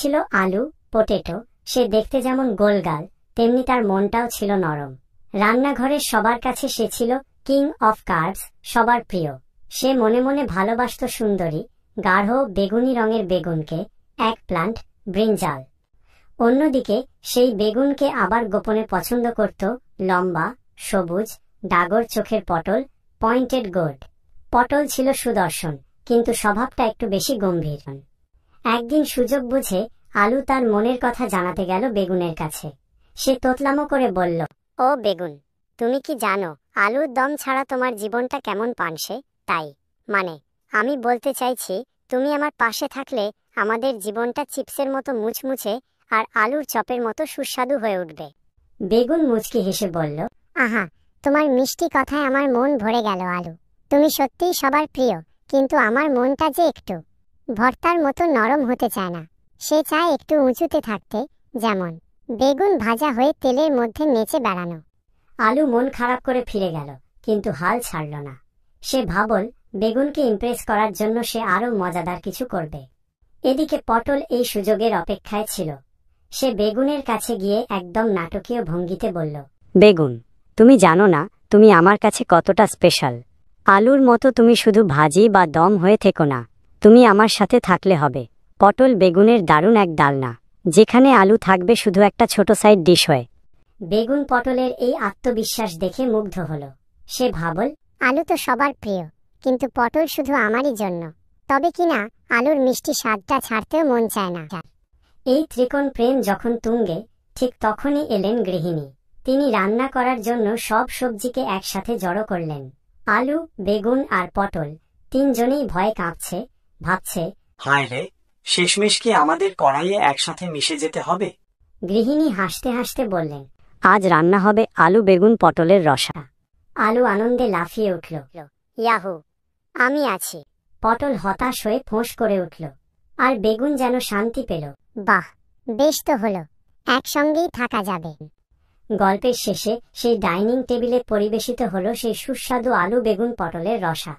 ছিল আলু পটেটো। সে দেখতে যেমন গোলগাল, তেমনি তার মনটাও ছিল নরম। রান্নাঘরের সবার কাছে সে ছিল কিং অফ কার্বস, সবার প্রিয়। সে মনে মনে ভালোবাসত সুন্দরী গাঢ় বেগুনি রঙের বেগুনকে, এক প্লান্ট ব্রিঞ্জাল। অন্যদিকে সেই বেগুনকে আবার গোপনে পছন্দ করত লম্বা সবুজ ডাগর চোখের পটল, পয়েন্টেড গোর্ড। পটল ছিল সুদর্শন, কিন্তু স্বভাবটা একটু বেশি গম্ভীর। একদিন সুযোগ বুঝে আলু তার মনের কথা জানাতে গেল বেগুনের কাছে। সে তোতলামো করে বলল, ও বেগুন, তুমি কি জানো আলুর দম ছাড়া তোমার জীবনটা কেমন পানসে? তাই মানে আমি বলতে চাইছি, তুমি আমার পাশে থাকলে আমাদের জীবনটা চিপসের মতো মুচমুচে আর আলুর চপের মতো সুস্বাদু হয়ে উঠবে। বেগুন মুচকি হেসে বলল, আহা, তোমার মিষ্টি কথায় আমার মন ভরে গেল আলু। তুমি সত্যিই সবার প্রিয়, কিন্তু আমার মনটা যে একটু ভর্তার মতো নরম হতে চায় না। সে চায় একটু উঁচুতে থাকতে, যেমন বেগুন ভাজা হয়ে তেলের মধ্যে নেচে বেড়ানো। আলু মন খারাপ করে ফিরে গেল, কিন্তু হাল ছাড়ল না। সে ভাবল বেগুনকে ইমপ্রেস করার জন্য সে আরো মজাদার কিছু করবে। এদিকে পটল এই সুযোগের অপেক্ষায় ছিল। সে বেগুনের কাছে গিয়ে একদম নাটকীয় ভঙ্গিতে বলল, বেগুন, তুমি জানো না তুমি আমার কাছে কতটা স্পেশাল। আলুর মতো তুমি শুধু ভাজি বা দম হয়ে থেকো না, তুমি আমার সাথে থাকলে হবে পটল বেগুনের দারুণ এক ডালনা, যেখানে আলু থাকবে শুধু একটা ছোট সাইড ডিশ হয়ে। বেগুন পটলের এই আত্মবিশ্বাস দেখে মুগ্ধ হল। সে ভাবল, আলু তো সবার প্রিয়, কিন্তু পটল শুধু আমারই জন্য। তবে কিনা আলুর মিষ্টি স্বাদটা ছাড়তেও মন চায় না। এই ত্রিকোণ প্রেম যখন তুঙ্গে, ঠিক তখনই এলেন গৃহিণী। তিনি রান্না করার জন্য সব সবজিকে একসাথে জড়ো করলেন। আলু বেগুন আর পটল তিনজনেই ভয়ে কাঁপছে, ভাবছে, হায় রে, শেষমেশ কি আমাদের কড়াইয়ে একসাথে মিশে যেতে হবে? গৃহিণী হাসতে হাসতে বললেন, আজ রান্না হবে আলু বেগুন পটলের রসা। আলু আনন্দে লাফিয়ে উঠল, ইয়াহু, আমি আছি। পটল হতাশ হয়ে ফোঁস করে উঠল, আর বেগুন যেন শান্তি পেল। বাহ, বেশ তো হলো, একসঙ্গেই থাকা যাবে। গল্পের শেষে সেই ডাইনিং টেবিলে পরিবেশিত হলো সেই সুস্বাদু আলু বেগুন পটলের রসা।